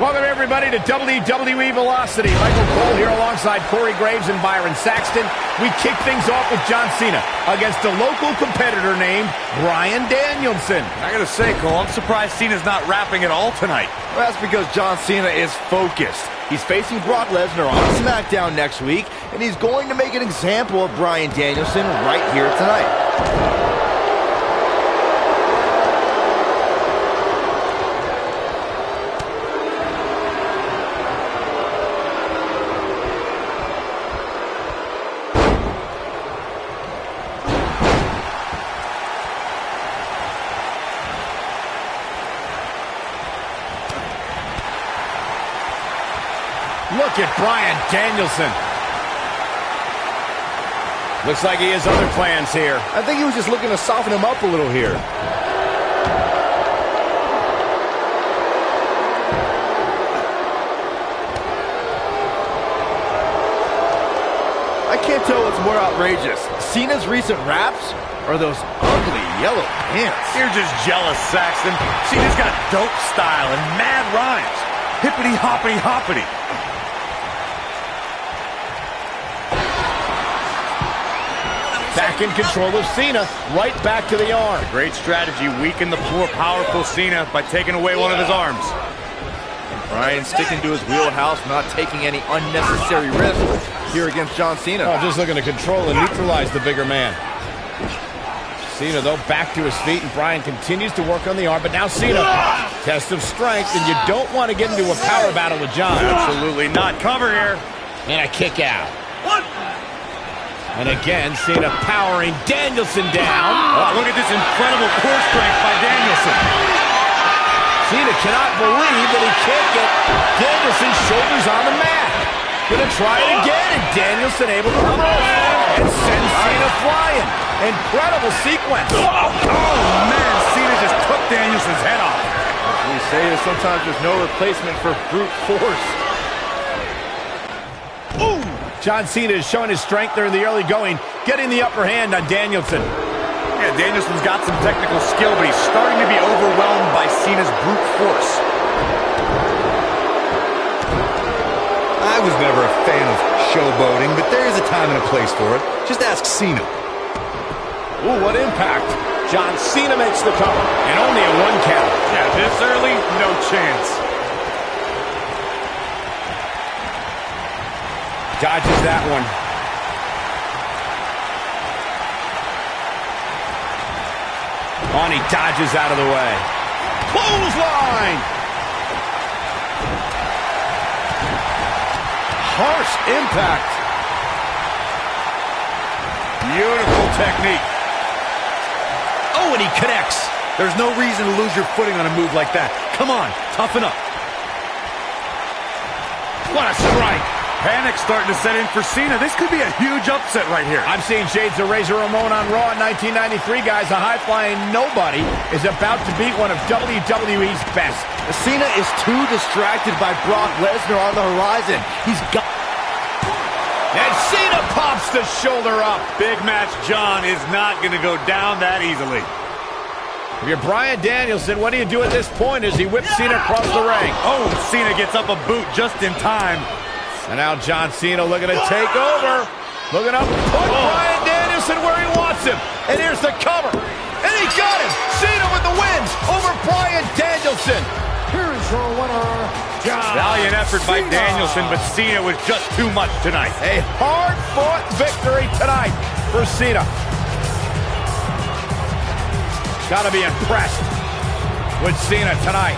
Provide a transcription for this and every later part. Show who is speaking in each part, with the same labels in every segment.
Speaker 1: Welcome, everybody, to WWE Velocity. Michael Cole here alongside Corey Graves and Byron Saxton. We kick things off with John Cena against a local competitor named Bryan Danielson.
Speaker 2: I gotta say, Cole, I'm surprised Cena's not rapping at all tonight.
Speaker 3: Well, that's because John Cena is focused. He's facing Brock Lesnar on SmackDown next week, and he's going to make an example of Bryan Danielson right here tonight.
Speaker 1: Look at Bryan Danielson. Looks like he has other plans here.
Speaker 3: I think he was just looking to soften him up a little here. I can't tell what's more outrageous, Cena's recent raps or those ugly yellow pants.
Speaker 2: You're just jealous, Saxton. Cena's got dope style and mad rhymes. Hippity hoppity hoppity.
Speaker 1: Back in control of Cena, right back to the arm.
Speaker 2: Great strategy, weaken the more powerful Cena by taking away one of his arms.
Speaker 3: Bryan sticking to his wheelhouse, not taking any unnecessary risks here against John Cena.
Speaker 1: Oh, just looking to control and neutralize the bigger man. Cena, though, back to his feet, and Bryan continues to work on the arm, but now Cena, test of strength, and you don't want to get into a power battle with John.
Speaker 2: Absolutely not. Cover here.
Speaker 1: And a kick out. And again, Cena powering Danielson down.
Speaker 2: Oh, look at this incredible core strength by Danielson.
Speaker 1: Cena cannot believe that he can't get Danielson's shoulders on the mat. Gonna try it again, and Danielson able to reverse and send Cena flying. Incredible sequence.
Speaker 2: Oh, man, Cena just took Danielson's head off.
Speaker 3: As we say, sometimes there's no replacement for brute force.
Speaker 1: John Cena is showing his strength there in the early going, getting the upper hand on Danielson.
Speaker 2: Yeah, Danielson's got some technical skill, but he's starting to be overwhelmed by Cena's brute force.
Speaker 4: I was never a fan of showboating, but there is a time and a place for it. Just ask Cena.
Speaker 1: Ooh, what impact. John Cena makes the cover, and only a 1 count.
Speaker 2: Yeah, this early, no chance.
Speaker 1: Dodges that one. On, he dodges out of the way. Clothesline!
Speaker 3: Harsh impact.
Speaker 2: Beautiful technique.
Speaker 1: Oh, and he connects.
Speaker 4: There's no reason to lose your footing on a move like that. Come on, toughen up.
Speaker 1: What a strike.
Speaker 2: Panic starting to set in for Cena. This could be a huge upset right here.
Speaker 1: I'm seeing shades of Razor Ramon on Raw in 1993, guys. A high-flying nobody is about to beat one of WWE's best.
Speaker 3: Cena is too distracted by Brock Lesnar on the horizon. He's got...
Speaker 1: And Cena pops the shoulder up.
Speaker 2: Big match John is not going to go down that easily.
Speaker 1: If you're Bryan Danielson, what do you do at this point as he whips Cena across the ring?
Speaker 2: Oh, Cena gets up a boot just in time.
Speaker 1: And now John Cena looking to take over. Looking up, put Bryan Danielson where he wants him. And here's the cover. And he got him. Cena with the wins over Bryan Danielson.
Speaker 5: Here's your winner, John
Speaker 2: Valiant effort by
Speaker 5: Cena.
Speaker 2: Danielson, but Cena was just too much tonight.
Speaker 1: A hard-fought victory tonight for Cena. Got to be impressed with Cena tonight.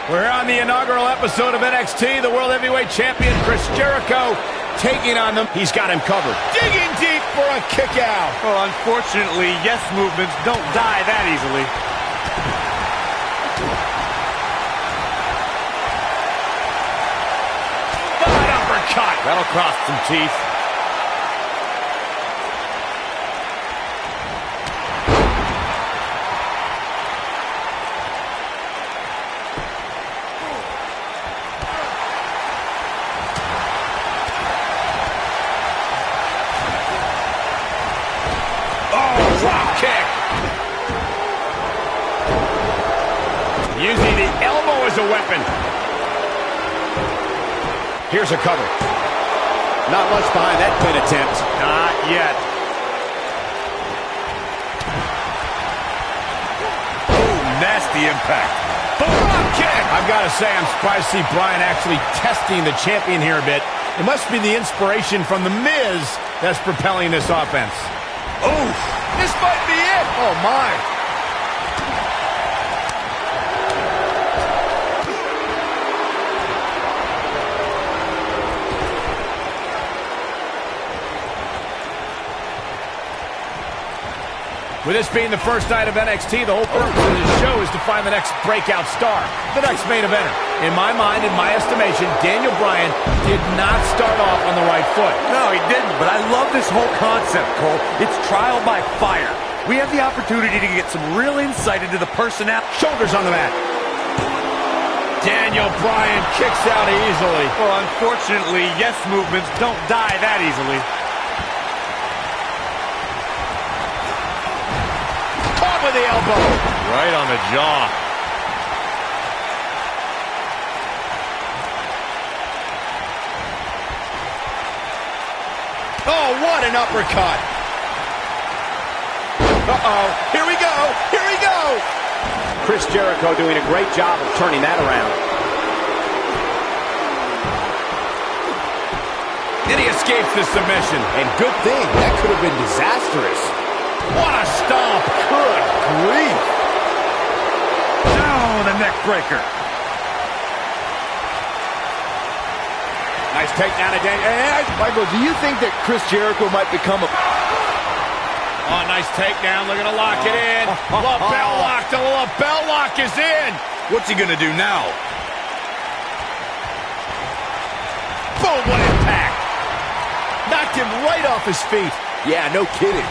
Speaker 1: We're on the inaugural episode of NXT. The World Heavyweight Champion Chris Jericho taking on them. He's got him covered. Digging deep for a kick out.
Speaker 2: Well, unfortunately, yes movements don't die that easily.
Speaker 1: Bad uppercut.
Speaker 2: That'll cross some teeth.
Speaker 1: Using the elbow as a weapon. Here's a cover. Not much behind that pin attempt.
Speaker 2: Not yet. Oh, nasty impact.
Speaker 1: Drop kick. I've got to say, I'm surprised to see Bryan actually testing the champion here a bit. It must be the inspiration from The Miz that's propelling this offense.
Speaker 2: Oh,
Speaker 1: this might be it. Oh, my. With this being the first night of NXT, the whole purpose of this show is to find the next breakout star, the next main eventer. In my mind, in my estimation, Daniel Bryan did not start off on the right foot.
Speaker 2: No, he didn't, but I love this whole concept, Cole. It's trial by fire. We have the opportunity to get some real insight into the personality.
Speaker 1: Shoulders on the mat. Daniel Bryan kicks out easily.
Speaker 2: Well, unfortunately, yes movements don't die that easily.
Speaker 1: With the elbow.
Speaker 2: Right on the jaw.
Speaker 1: Oh, what an uppercut. Uh-oh. Here we go. Here we go. Chris Jericho doing a great job of turning that around. And he escapes the submission. And good thing. That could have been disastrous. What a stomp. Good grief.
Speaker 2: Oh, the neck breaker.
Speaker 1: Nice takedown of Daniel.
Speaker 3: Michael, do you think that Chris Jericho might become a...
Speaker 1: Oh, nice takedown. Looking to lock it in. Lapel lock. The lapel lock is in.
Speaker 2: What's he gonna do now?
Speaker 1: Boom, what impact. Knocked him right off his feet.
Speaker 3: Yeah, no kidding.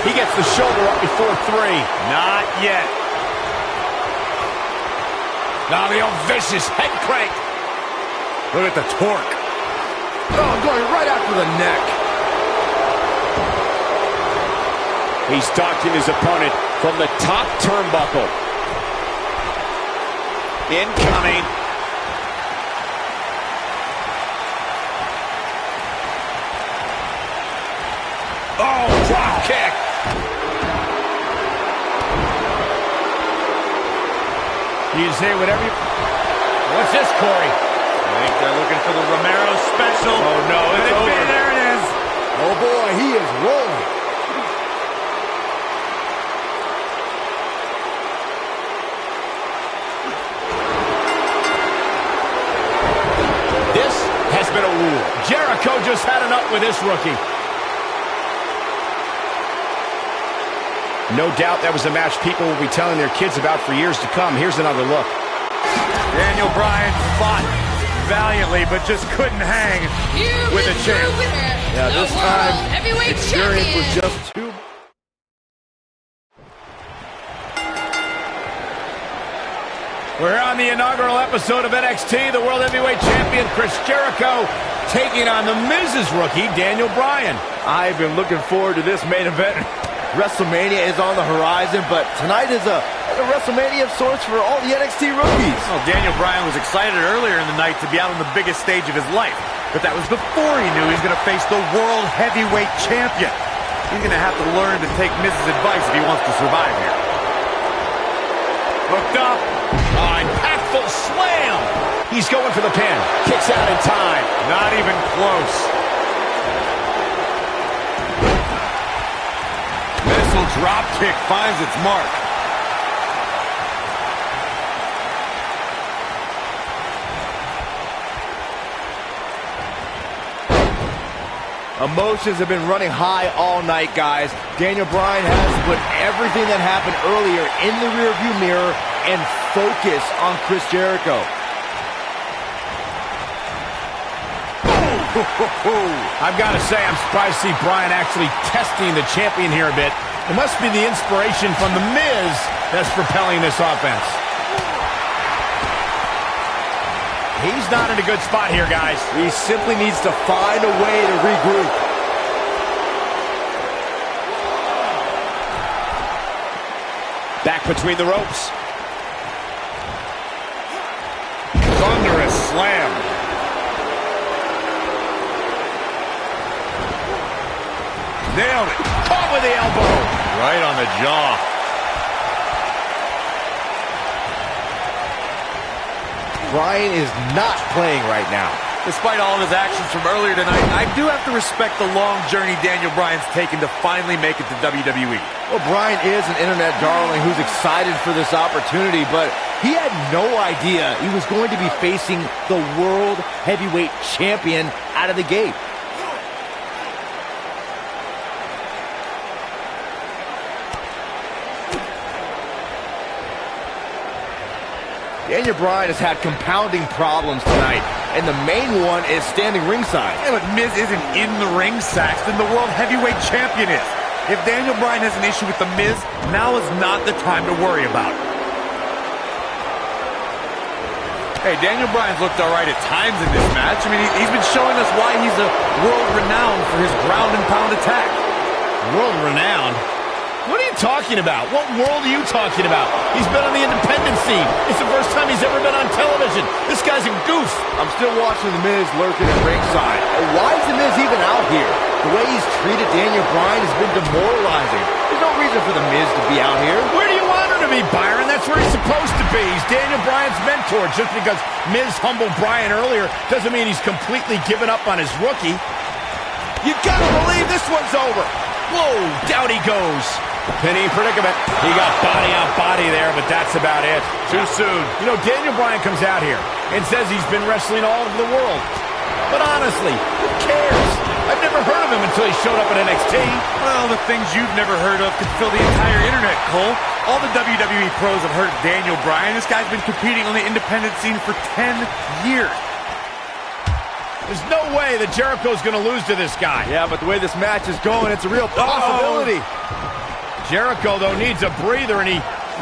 Speaker 1: He gets the shoulder up before 3.
Speaker 2: Not yet.
Speaker 1: Now the old vicious head crank.
Speaker 2: Look at the torque.
Speaker 3: Oh, going right after the neck.
Speaker 1: He's stalking his opponent from the top turnbuckle. Incoming. Oh, drop kick. You say whatever you... What's this, Corey?
Speaker 2: I think they're looking for the Romero special.
Speaker 1: Oh, no, it's over.
Speaker 2: There it is.
Speaker 3: Oh, boy, he is rolling.
Speaker 1: This has been a rule. Jericho just had enough with this rookie. No doubt that was a match people will be telling their kids about for years to come. Here's another look.
Speaker 2: Daniel Bryan fought valiantly, but just couldn't hang with a champ.
Speaker 3: Yeah, this time, experience was just too...
Speaker 1: We're on the inaugural episode of NXT. The World Heavyweight Champion Chris Jericho taking on the Miz's rookie, Daniel Bryan.
Speaker 3: I've been looking forward to this main event. WrestleMania is on the horizon, but tonight is a WrestleMania of sorts for all the NXT rookies.
Speaker 2: Well, Daniel Bryan was excited earlier in the night to be out on the biggest stage of his life, but that was before he knew he was going to face the World Heavyweight Champion. He's going to have to learn to take Miz's advice if he wants to survive here.
Speaker 1: Hooked up. Oh, impactful slam. He's going for the pin. Kicks out in time.
Speaker 2: Not even close. Missile drop kick finds its mark.
Speaker 3: Emotions have been running high all night, guys. Daniel Bryan has to put everything that happened earlier in the rearview mirror and focus on Chris Jericho.
Speaker 1: I've got to say, I'm surprised to see Bryan actually testing the champion here a bit. It must be the inspiration from The Miz that's propelling this offense. He's not in a good spot here, guys.
Speaker 3: He simply needs to find a way to regroup.
Speaker 1: Back between the ropes.
Speaker 2: Thunderous slam. Nailed it.
Speaker 1: Caught with the elbow.
Speaker 2: Right on the jaw.
Speaker 3: Bryan is not playing right now.
Speaker 2: Despite all of his actions from earlier tonight, I do have to respect the long journey Daniel Bryan's taken to finally make it to WWE.
Speaker 3: Well, Bryan is an internet darling who's excited for this opportunity, but he had no idea he was going to be facing the World Heavyweight Champion out of the gate. Daniel Bryan has had compounding problems tonight, and the main one is standing ringside.
Speaker 2: Yeah, but Miz isn't in the ring, Saxton. The World Heavyweight Champion is. If Daniel Bryan has an issue with The Miz, now is not the time to worry about it. Hey, Daniel Bryan's looked all right at times in this match. I mean, he's been showing us why he's a world-renowned for his ground and pound attack.
Speaker 1: World-renowned? What are you talking about? What world are you talking about? He's been on the independent scene. It's the first time he's ever been on television. This guy's a goof.
Speaker 3: I'm still watching The Miz lurking at ringside. Why is The Miz even out here? The way he's treated Daniel Bryan has been demoralizing. There's no reason for The Miz to be out here.
Speaker 1: Where do you want him to be, Byron? That's where he's supposed to be. He's Daniel Bryan's mentor. Just because Miz humbled Bryan earlier doesn't mean he's completely given up on his rookie. You gotta believe this one's over. Whoa, down he goes. Pinning predicament. He got body on body there, but that's about it.
Speaker 2: Too soon.
Speaker 1: You know, Daniel Bryan comes out here and says he's been wrestling all over the world. But honestly, who cares? I've never heard of him until he showed up at NXT.
Speaker 2: Well, the things you've never heard of could fill the entire internet, Cole. All the WWE pros have heard of Daniel Bryan. This guy's been competing on the independent scene for 10 years.
Speaker 1: There's no way that Jericho's going to lose to this guy.
Speaker 3: Yeah, but the way this match is going, it's a real possibility.
Speaker 1: Jericho, though, needs a breather, and he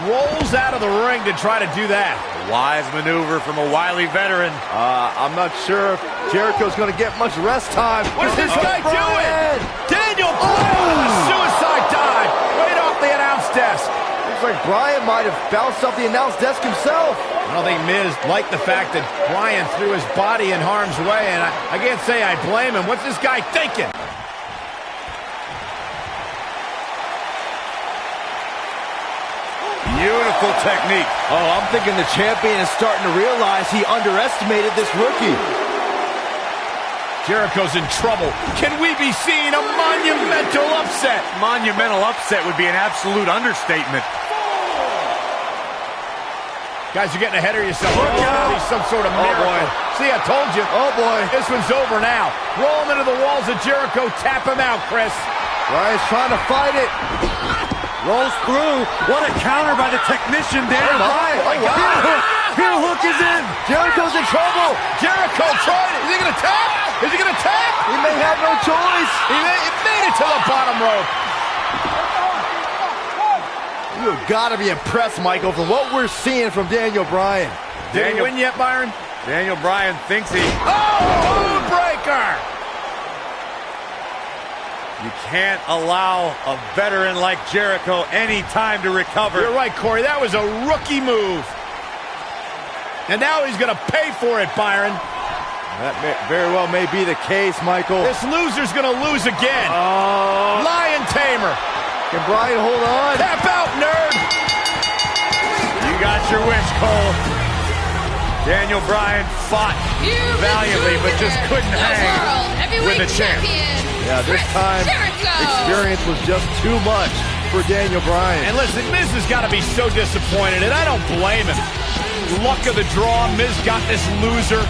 Speaker 1: rolls out of the ring to try to do that.
Speaker 2: Wise maneuver from a wily veteran.
Speaker 3: I'm not sure if Jericho's going to get much rest time.
Speaker 1: What is this guy doing? Daniel Bryan with a suicide dive right off the announce desk.
Speaker 3: Looks like Bryan might have bounced off the announce desk himself.
Speaker 1: I don't think Miz liked the fact that Bryan threw his body in harm's way, and I can't say I blame him. What's this guy thinking?
Speaker 2: Beautiful technique.
Speaker 3: Oh, I'm thinking the champion is starting to realize he underestimated this rookie.
Speaker 1: Jericho's in trouble. Can we be seeing a monumental upset?
Speaker 2: Monumental upset would be an absolute understatement.
Speaker 1: Guys, you're getting ahead of yourself. Look out. Some sort of miracle.
Speaker 3: Boy.
Speaker 1: See, I told you.
Speaker 3: Oh, boy.
Speaker 1: This one's over now. Roll him into the walls of Jericho. Tap him out, Chris.
Speaker 3: Bryan's trying to fight it.
Speaker 2: Rolls through. What a counter by the technician, Daniel Bryan.
Speaker 3: Oh, wow.
Speaker 2: Heel hook is in.
Speaker 3: Jericho's in trouble.
Speaker 1: Jericho tried it. Is he going to tap? Is he going to tap?
Speaker 3: He may have no choice.
Speaker 1: He made it to the bottom rope.
Speaker 3: You've got to be impressed, Michael, from what we're seeing from Daniel Bryan.
Speaker 1: Did he win yet, Byron?
Speaker 2: Daniel Bryan thinks he...
Speaker 1: Oh, breaker!
Speaker 2: You can't allow a veteran like Jericho any time to recover.
Speaker 1: You're right, Corey. That was a rookie move. And now he's going to pay for it, Byron.
Speaker 3: That very well may be the case, Michael.
Speaker 1: This loser's going to lose again. Lion Tamer.
Speaker 3: Can Bryan hold on?
Speaker 1: Tap out, nerd.
Speaker 2: You got your wish, Cole. Daniel Bryan fought valiantly, but just couldn't hang with the champ.
Speaker 3: Yeah, this time, experience was just too much for Daniel Bryan.
Speaker 1: And listen, Miz has got to be so disappointed, and I don't blame him. Luck of the draw, Miz got this loser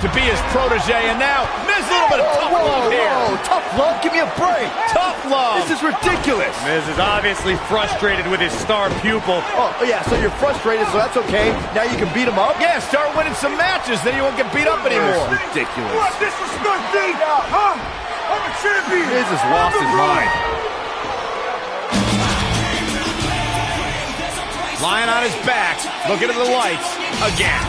Speaker 1: to be his protege, and now Miz a little bit of tough love here.
Speaker 3: Whoa, tough love? Give me a break.
Speaker 1: Tough love.
Speaker 3: This is ridiculous.
Speaker 2: Miz is obviously frustrated with his star pupil.
Speaker 3: Oh, yeah, so you're frustrated, so that's okay. Now you can beat him up?
Speaker 1: Yeah, start winning some matches, then you won't get beat up anymore.
Speaker 3: It's ridiculous.
Speaker 5: What disrespect me? Huh? I'm a champion.
Speaker 3: Miz has lost his mind.
Speaker 1: Lying on his back, looking at the lights again.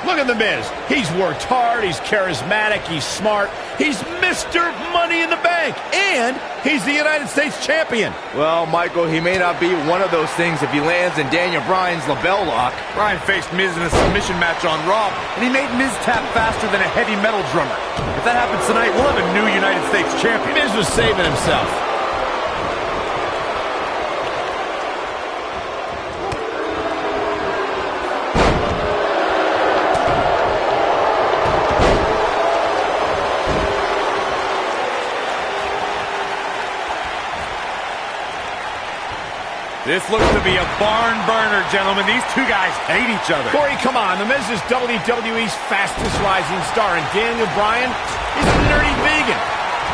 Speaker 1: Look at The Miz. He's worked hard, he's charismatic, he's smart. He's Mr. Money in the Bank, and he's the United States Champion.
Speaker 3: Well, Michael, he may not be one of those things if he lands in Daniel Bryan's label lock.
Speaker 2: Bryan faced Miz in a submission match on Raw, and he made Miz tap faster than a heavy metal drummer. If that happens tonight, we'll have a new United States Champion.
Speaker 1: Miz was saving himself.
Speaker 2: This looks to be a barn burner, gentlemen. These two guys hate each other.
Speaker 1: Corey, come on. The Miz is WWE's fastest rising star, and Daniel Bryan is a nerdy vegan.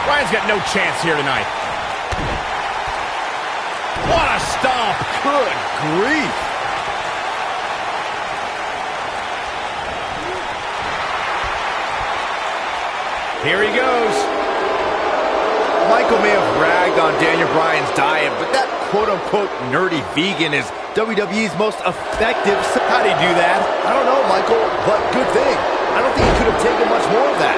Speaker 1: Bryan's got no chance here tonight. What a stomp.
Speaker 3: Good grief.
Speaker 1: Here he goes.
Speaker 3: Michael may have ragged on Daniel Bryan's diet, but that quote-unquote nerdy vegan is WWE's most effective.
Speaker 1: How'd he do that?
Speaker 3: I don't know, Michael, but good thing. I don't think he could have taken much more of that.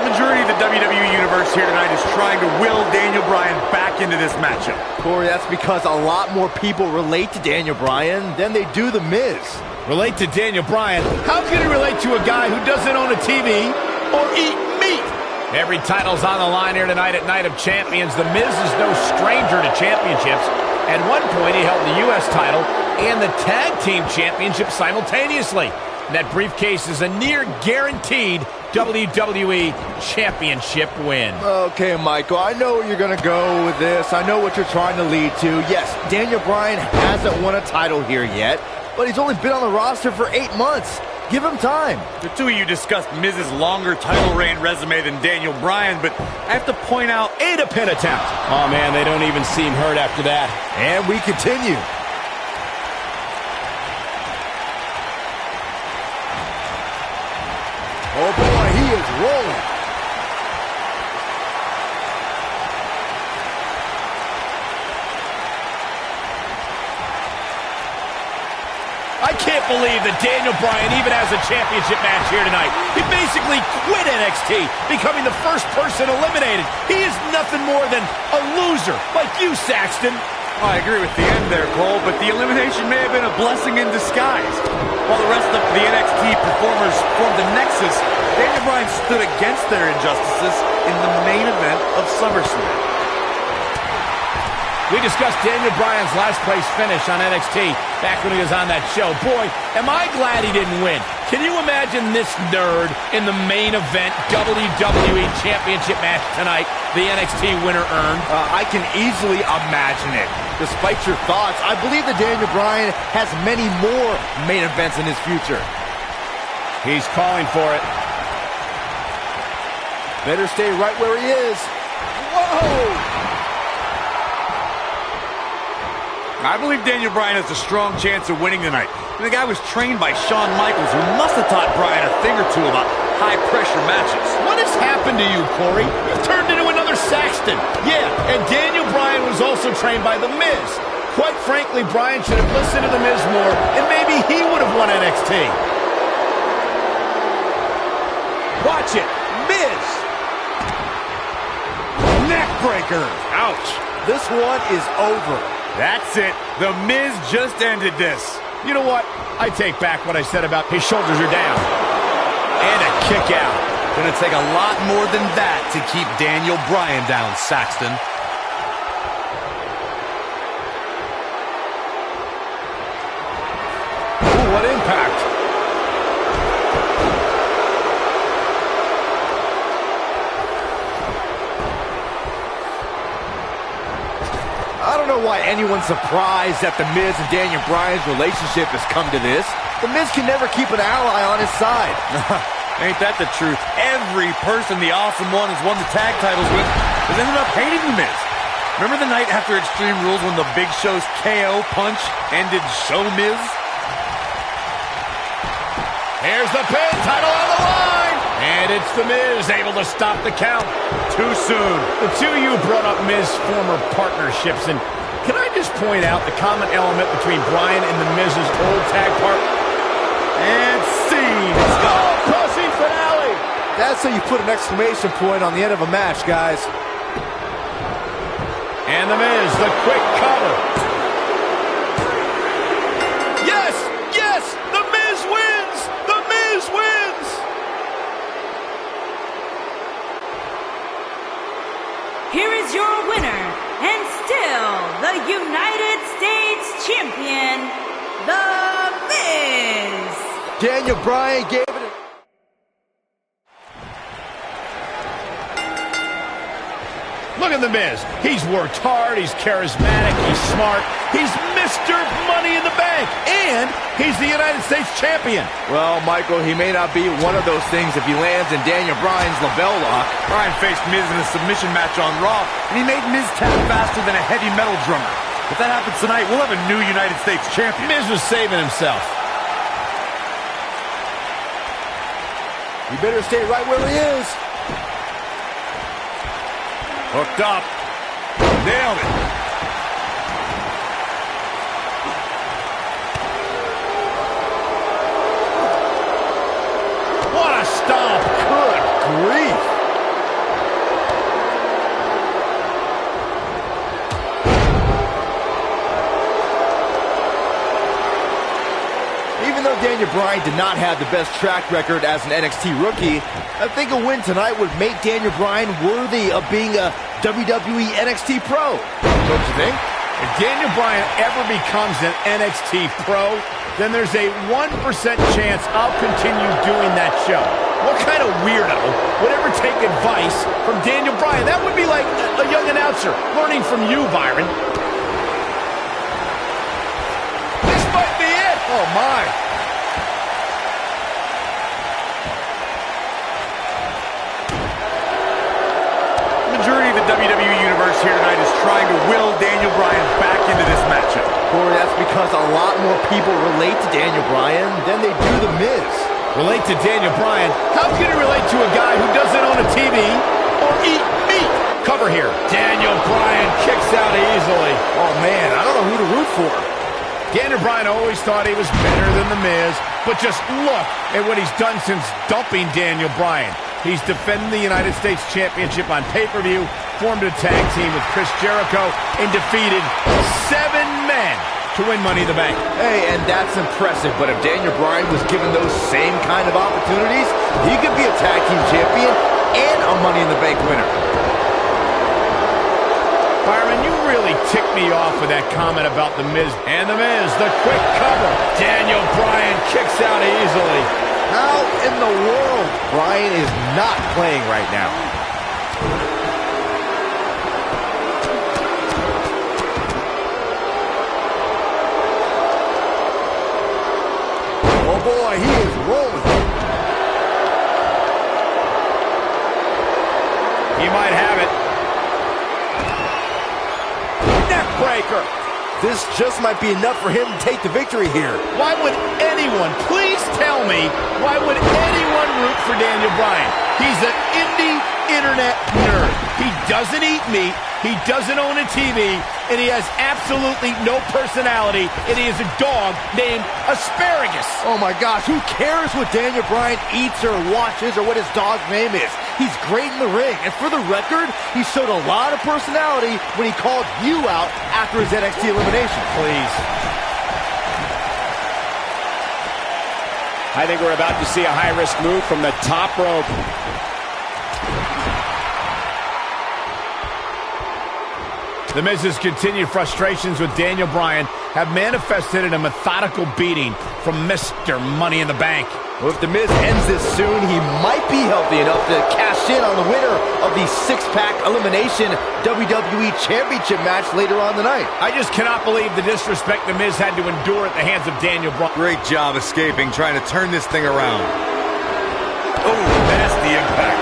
Speaker 2: The majority of the WWE Universe here tonight is trying to will Daniel Bryan back into this matchup.
Speaker 3: Corey, that's because a lot more people relate to Daniel Bryan than they do The Miz.
Speaker 1: Relate to Daniel Bryan? How can he relate to a guy who doesn't own a TV or eat meat? Every title's on the line here tonight at Night of Champions. The Miz is no stranger to championships. At one point, he held the U.S. title and the Tag Team Championship simultaneously. And that briefcase is a near guaranteed WWE Championship win.
Speaker 3: Okay, Michael, I know where you're going to go with this. I know what you're trying to lead to. Yes, Daniel Bryan hasn't won a title here yet, but he's only been on the roster for 8 months. Give him time.
Speaker 2: The two of you discussed Miz's longer title reign resume than Daniel Bryan, but I have to point out...
Speaker 1: And a pin attempt. Oh, man, they don't even seem hurt after that.
Speaker 3: And we continue. Oh, boy, he is rolling.
Speaker 1: I can't believe that Daniel Bryan even has a championship match here tonight. He basically quit NXT, becoming the first person eliminated. He is nothing more than a loser, like you, Saxton.
Speaker 2: Well, I agree with the end there, Cole, but the elimination may have been a blessing in disguise. While the rest of the NXT performers formed the Nexus, Daniel Bryan stood against their injustices in the main event of SummerSlam.
Speaker 1: We discussed Daniel Bryan's last place finish on NXT back when he was on that show. Boy, am I glad he didn't win. Can you imagine this nerd in the main event WWE Championship match tonight the NXT winner earned?
Speaker 3: I can easily imagine it. Despite your thoughts, I believe that Daniel Bryan has many more main events in his future.
Speaker 1: He's calling for it.
Speaker 3: Better stay right where he is. Whoa!
Speaker 2: I believe Daniel Bryan has a strong chance of winning tonight. And the guy was trained by Shawn Michaels, who must have taught Bryan a thing or two about high-pressure matches.
Speaker 1: What has happened to you, Corey? You've turned into another Saxton. Yeah, and Daniel Bryan was also trained by The Miz. Quite frankly, Bryan should have listened to The Miz more, and maybe he would have won NXT. Watch it. Miz.
Speaker 2: Neckbreaker.
Speaker 3: Ouch. This one is over.
Speaker 2: That's it. The Miz just ended this.
Speaker 1: You know what? I take back what I said about his shoulders are down. And a kick out.
Speaker 4: Gonna take a lot more than that to keep Daniel Bryan down, Saxton.
Speaker 1: Ooh, what impact.
Speaker 3: I don't know why anyone's surprised that The Miz and Daniel Bryan's relationship has come to this. The Miz can never keep an ally on his side.
Speaker 2: Ain't that the truth? Every person the Awesome One has won the tag titles with has ended up hating The Miz. Remember the night after Extreme Rules when the Big Show's KO punch ended Show Miz?
Speaker 1: Here's the pin, title on the line. And it's The Miz able to stop the count.
Speaker 2: Too soon.
Speaker 1: The two of you brought up Miz former partnerships, and can I just point out the common element between Bryan and The Miz's old tag partner?
Speaker 2: And scene.
Speaker 1: Crossing finale.
Speaker 3: That's how you put an exclamation point on the end of a match, guys.
Speaker 1: And The Miz, the quick cover. Yes, yes, The Miz wins. The Miz wins.
Speaker 6: Here is your winner, and still the United States Champion, The Miz.
Speaker 3: Daniel Bryan gave it a...
Speaker 1: Look at The Miz. He's worked hard, he's charismatic, he's smart, he's Mr. Money in the Bank, and he's the United States Champion.
Speaker 3: Well, Michael, he may not be one of those things if he lands in Daniel Bryan's label lock.
Speaker 2: Bryan faced Miz in a submission match on Raw, and he made Miz tap faster than a heavy metal drummer. If that happens tonight, we'll have a new United States Champion.
Speaker 1: Miz was saving himself.
Speaker 3: You better stay right where he is.
Speaker 2: Hooked up. Nailed it.
Speaker 1: What a stomp. Good grief.
Speaker 3: Even though Daniel Bryan did not have the best track record as an NXT rookie, I think a win tonight would make Daniel Bryan worthy of being a WWE NXT Pro. Don't you think?
Speaker 1: If Daniel Bryan ever becomes an NXT Pro, then there's a 1% chance I'll continue doing that show. What kind of weirdo would ever take advice from Daniel Bryan? That would be like a young announcer learning from you, Byron. This might be it.
Speaker 3: Oh, my.
Speaker 2: Majority of the WWE Universe here tonight is trying to will Daniel Bryan back into this matchup.
Speaker 3: Corey, that's because a lot more people relate to Daniel Bryan than they do The Miz.
Speaker 1: Relate to Daniel Bryan? How can he relate to a guy who doesn't own a TV or eat meat? Cover here. Daniel Bryan kicks out easily.
Speaker 3: Oh, man, I don't know who to root for.
Speaker 1: Daniel Bryan always thought he was better than The Miz, but just look at what he's done since dumping Daniel Bryan. He's defending the United States Championship on pay-per-view, formed a tag team with Chris Jericho, and defeated 7 men to win Money in the Bank.
Speaker 3: Hey, and that's impressive, but if Daniel Bryan was given those same kind of opportunities, he could be a tag team champion and a Money in the Bank winner.
Speaker 1: Byron, you really ticked me off with that comment about The Miz. And The Miz, the quick cover. Daniel Bryan kicks out easily.
Speaker 3: How in the world? Bryan is not playing right now. Oh boy, he is rolling.
Speaker 1: He might have it. Breaker.
Speaker 3: This just might be enough for him to take the victory here.
Speaker 1: Why would anyone, please tell me, why would anyone root for Daniel Bryan? He's an indie internet nerd. He doesn't eat meat, he doesn't own a TV, and he has absolutely no personality, and he is a dog named Asparagus.
Speaker 3: Oh my gosh, who cares what Daniel Bryan eats or watches or what his dog's name is? He's great in the ring, and for the record, he showed a lot of personality when he called you out after his NXT elimination.
Speaker 1: Please.
Speaker 7: I think we're about to see a high-risk move from the top rope.
Speaker 1: The Miz's continued frustrations with Daniel Bryan have manifested in a methodical beating from Mr. Money in the Bank.
Speaker 3: Well, if The Miz ends this soon, he might be healthy enough to cash in on the winner of the six-pack elimination WWE Championship match later on tonight.
Speaker 1: I just cannot believe the disrespect The Miz had to endure at the hands of Daniel Bryan.
Speaker 4: Great job escaping, trying to turn this thing around. Oh, nasty impact.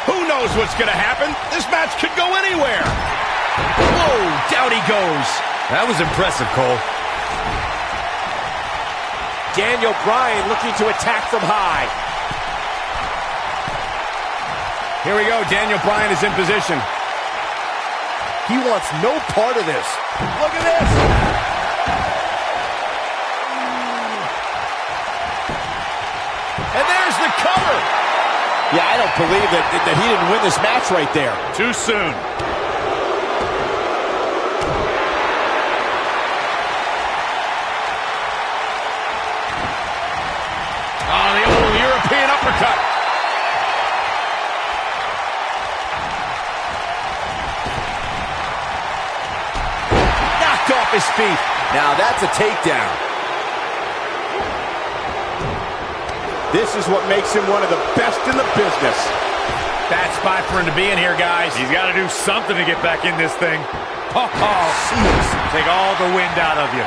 Speaker 1: Who knows what's going to happen? This match could go anywhere. Whoa, down he goes.
Speaker 4: That was impressive, Cole.
Speaker 7: Daniel Bryan looking to attack from high.
Speaker 1: Here we go. Daniel Bryan is in position.
Speaker 3: He wants no part of this.
Speaker 1: Look at this. And there's the cover.
Speaker 7: Yeah, I don't believe that he didn't win this match right there.
Speaker 2: Too soon.
Speaker 1: Oh, the old European uppercut. Knocked off his feet.
Speaker 3: Now that's a takedown.
Speaker 7: This is what makes him one of the best in the business.
Speaker 1: Bad spot for him to be in here, guys.
Speaker 2: He's got to do something to get back in this thing. Oh, take all the wind out of you.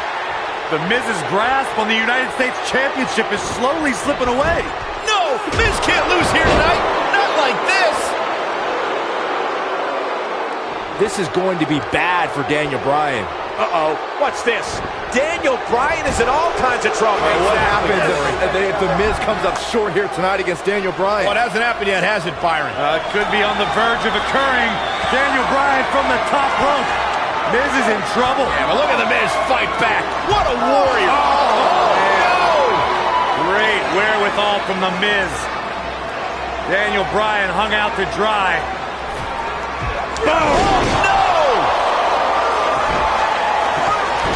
Speaker 2: The Miz's grasp on the United States Championship is slowly slipping away.
Speaker 1: No, Miz can't lose here tonight. Not like this.
Speaker 3: This is going to be bad for Daniel Bryan.
Speaker 7: Uh-oh, what's this? Daniel Bryan is in all kinds of trouble.
Speaker 3: What happens if The Miz comes up short here tonight against Daniel Bryan?
Speaker 1: Well, it hasn't happened yet, has it, Byron?
Speaker 2: It could be on the verge of occurring. Daniel Bryan from the top rope. Miz is in trouble.
Speaker 1: Yeah, but look at The Miz fight back. What a warrior.
Speaker 2: Great wherewithal from the Miz. Daniel Bryan hung out to dry.
Speaker 1: Oh, no!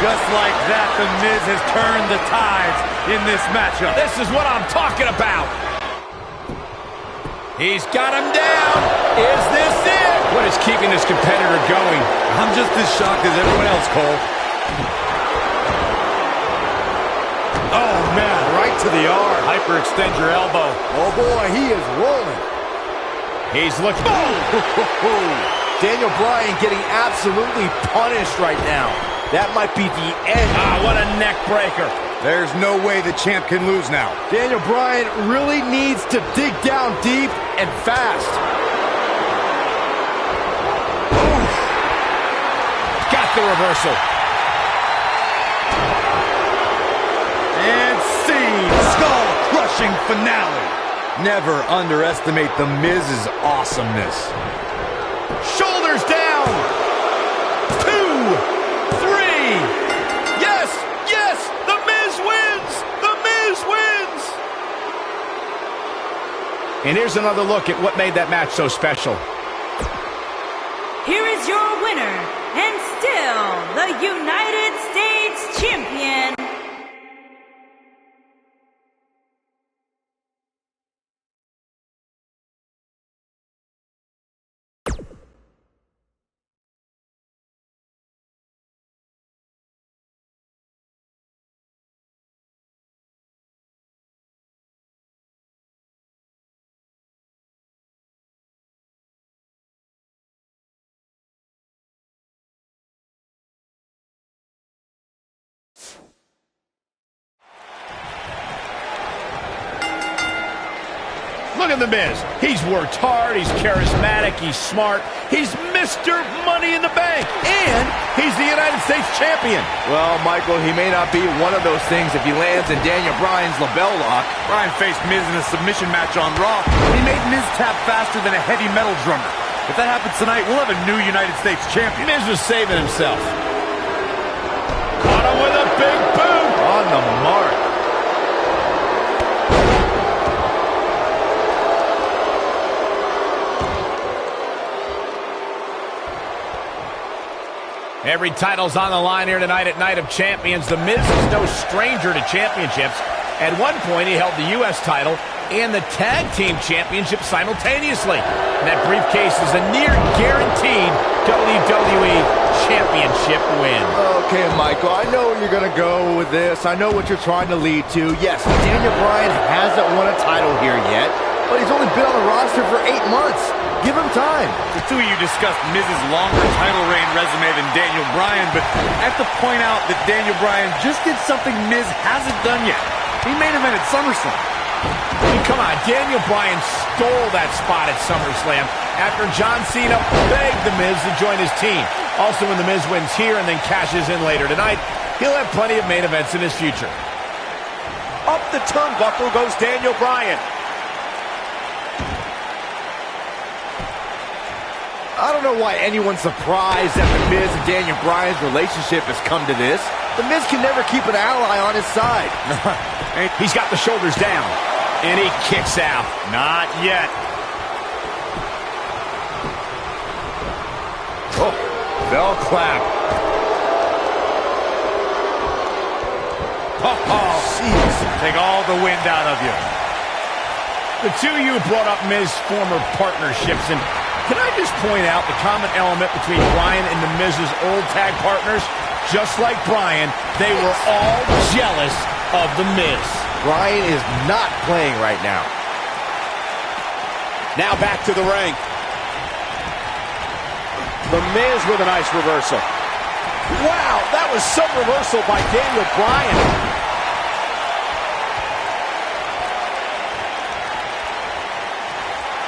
Speaker 2: Just like that, the Miz has turned the tides in this matchup.
Speaker 1: This is what I'm talking about. He's got him down. Is this it? What is keeping this competitor going?
Speaker 4: I'm just as shocked as everyone else, Cole.
Speaker 1: Oh, man, right to the arm.
Speaker 2: Hyperextend your elbow.
Speaker 3: Oh boy, he is rolling.
Speaker 1: He's looking.
Speaker 3: Daniel Bryan getting absolutely punished right now. That might be the end.
Speaker 1: Ah, what a neck breaker.
Speaker 4: There's no way the champ can lose now.
Speaker 3: Daniel Bryan really needs to dig down deep and fast.
Speaker 1: Oof. Got the reversal.
Speaker 2: And see, skull-crushing finale.
Speaker 4: Never underestimate The Miz's awesomeness.
Speaker 1: Shoulders down. 2, 3. Yes, yes, The Miz wins. The Miz wins. And here's another look at what made that match so special.
Speaker 6: Here is your winner, and still the United States Champion,
Speaker 1: Look at The Miz. He's worked hard, he's charismatic, he's smart, he's Mr. Money in the Bank, and he's the United States Champion.
Speaker 3: Well, Michael, he may not be one of those things if he lands in Daniel Bryan's label lock.
Speaker 2: Bryan faced Miz in a submission match on Raw, and he made Miz tap faster than a heavy metal drummer. If that happens tonight, we'll have a new United States Champion.
Speaker 1: Miz was saving himself. Caught him with a big boot.
Speaker 3: On the mark.
Speaker 1: Every title's on the line here tonight at Night of Champions. The Miz is no stranger to championships. At one point, he held the U.S. title and the Tag Team Championship simultaneously. And that briefcase is a near-guaranteed WWE Championship win.
Speaker 3: Okay, Michael, I know where you're going to go with this. I know what you're trying to lead to. Yes, Daniel Bryan hasn't won a title here yet, but he's only been on the roster for 8 months. Give him time.
Speaker 2: The two of you discussed Miz's longer title reign resume than Daniel Bryan, but I have to point out that Daniel Bryan just did something Miz hasn't done yet. He main evented SummerSlam.
Speaker 1: I mean, come on, Daniel Bryan stole that spot at SummerSlam after John Cena begged The Miz to join his team. Also, when The Miz wins here and then cashes in later tonight, he'll have plenty of main events in his future.
Speaker 7: Up the turnbuckle goes Daniel Bryan.
Speaker 3: I don't know why anyone's surprised that The Miz and Daniel Bryan's relationship has come to this. The Miz can never keep an ally on his side.
Speaker 1: He's got the shoulders down, and he kicks out.
Speaker 2: Not yet.
Speaker 3: Oh, bell clap.
Speaker 2: Oh, jeez. Take all the wind out of you.
Speaker 1: The two of you brought up Miz's former partnerships, and can I just point out the common element between Bryan and The Miz's old tag partners? Just like Bryan, they were all jealous of The Miz.
Speaker 3: Bryan is not playing right now.
Speaker 7: Now back to the ring. The Miz with a nice reversal. Wow, that was some reversal by Daniel Bryan.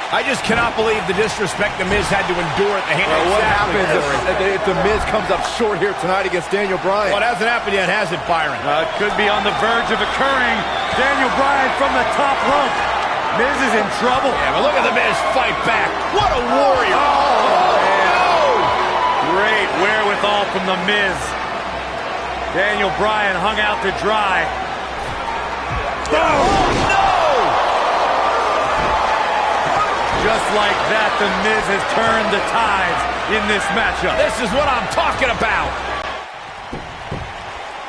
Speaker 1: I just cannot believe the disrespect The Miz had to endure at the hands of
Speaker 3: What happens if The Miz comes up short here tonight against Daniel Bryan?
Speaker 1: Well, it hasn't happened yet, has it, Byron?
Speaker 2: It could be on the verge of occurring. Daniel Bryan from the top rope. Miz is in trouble.
Speaker 1: Yeah, but look at The Miz fight back. What a warrior.
Speaker 2: Great wherewithal from The Miz. Daniel Bryan hung out to dry.
Speaker 1: Oh, no!
Speaker 2: Just like that, The Miz has turned the tides in this matchup.
Speaker 1: This is what I'm talking about.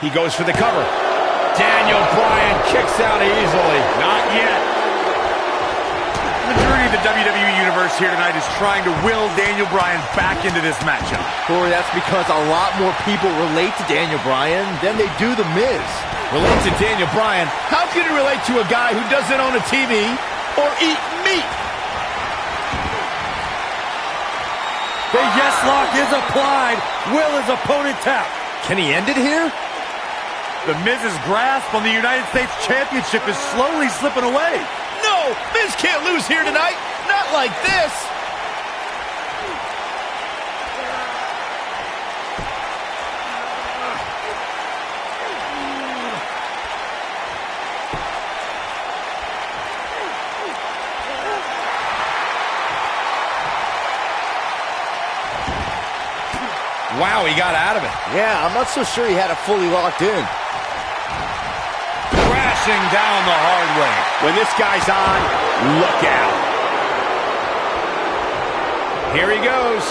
Speaker 1: He goes for the cover. Daniel Bryan kicks out easily.
Speaker 2: Not yet. The majority of the WWE Universe here tonight is trying to will Daniel Bryan back into this matchup.
Speaker 3: Corey, that's because a lot more people relate to Daniel Bryan than they do The Miz.
Speaker 1: Relate to Daniel Bryan? How can he relate to a guy who doesn't own a TV or eat meat?
Speaker 2: The yes lock is applied. Will his opponent tap?
Speaker 3: Can he end it here?
Speaker 2: The Miz's grasp on the United States Championship is slowly slipping away.
Speaker 1: No! Miz can't lose here tonight. Not like this. Wow, he got out of it.
Speaker 3: Yeah, I'm not so sure he had it fully locked in.
Speaker 1: Crashing down the hard way.
Speaker 7: When this guy's on, look out.
Speaker 1: Here he goes.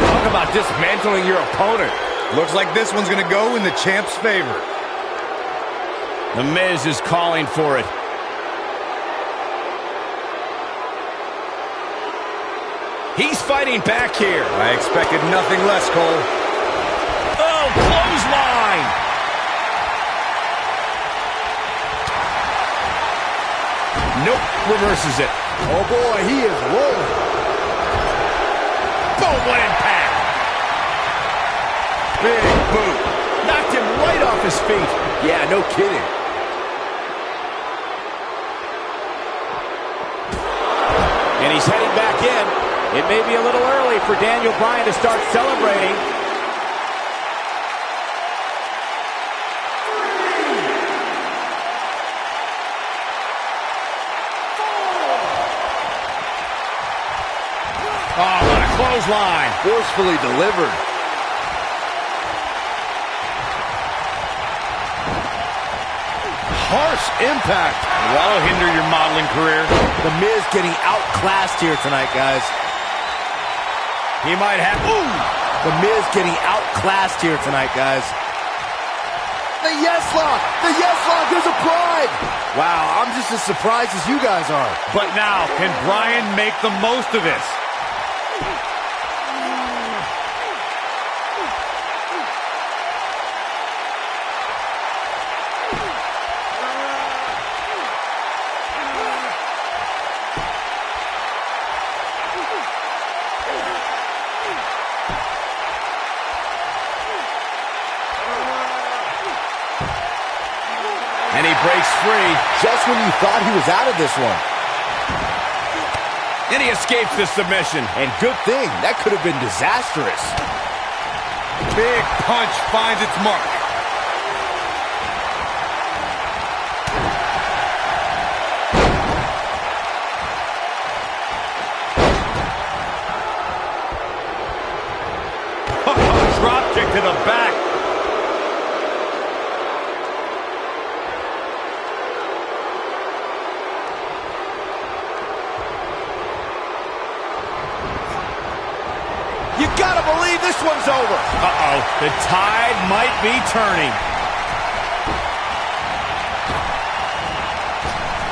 Speaker 1: Talk about dismantling your opponent.
Speaker 4: Looks like this one's going to go in the champ's favor.
Speaker 1: The Miz is calling for it. He's fighting back here.
Speaker 4: I expected nothing less, Cole.
Speaker 1: Oh, clothesline. Nope, reverses it.
Speaker 3: Oh boy, he is rolling.
Speaker 1: Boom, what impact. Big boot. Knocked him right off his feet.
Speaker 3: Yeah, no kidding.
Speaker 7: And he's heading back in. It may be a little early for Daniel Bryan to start celebrating.
Speaker 1: Oh, what a clothesline.
Speaker 3: Forcefully delivered. Harsh impact.
Speaker 1: That'll hinder your modeling career.
Speaker 3: The Miz getting outclassed here tonight, guys.
Speaker 1: He might have... Ooh!
Speaker 3: The Miz getting outclassed here tonight, guys. The yes lock! The yes lock is applied! Wow, I'm just as surprised as you guys are.
Speaker 2: But now, can Bryan make the most of this?
Speaker 1: And he breaks free.
Speaker 3: Just when you thought he was out of this one.
Speaker 1: And he escapes the submission.
Speaker 3: And good thing, that could have been disastrous.
Speaker 2: Big punch finds its mark. Drop kick to the back.
Speaker 7: You gotta believe this one's over.
Speaker 1: Uh-oh. The tide might be turning.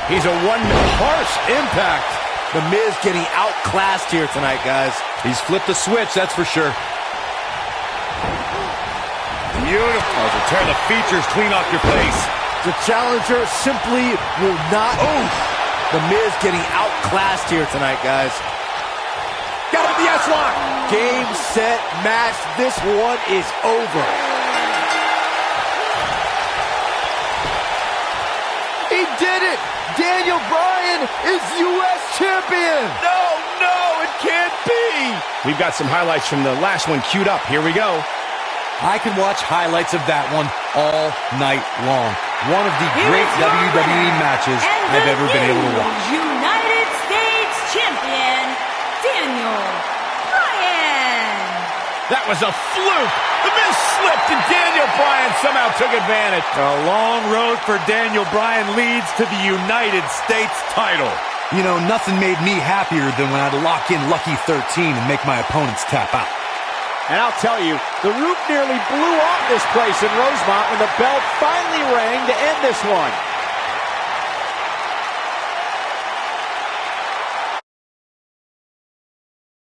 Speaker 1: He's a harsh impact.
Speaker 3: The Miz getting outclassed here tonight, guys.
Speaker 4: He's flipped the switch, that's for sure.
Speaker 2: Beautiful. To tear the features clean off your face.
Speaker 3: The challenger simply will not... Oh! The Miz getting outclassed here tonight, guys.
Speaker 7: Got him with the S-lock.
Speaker 3: Game, set, match. This one is over. He did it! Daniel Bryan is U.S. champion!
Speaker 1: No, it can't be. We've got some highlights from the last one queued up. Here we go.
Speaker 4: I can watch highlights of that one all night long. One of the great WWE matches I've ever been able to watch.
Speaker 6: United States Champion, Daniel Bryan.
Speaker 1: That was a fluke. The Miz slipped and Daniel Bryan somehow took advantage.
Speaker 2: A long road for Daniel Bryan leads to the United States title.
Speaker 4: You know, nothing made me happier than when I'd lock in Lucky 13 and make my opponents tap out.
Speaker 7: And I'll tell you, the roof nearly blew off this place in Rosemont when the bell finally rang to end this one.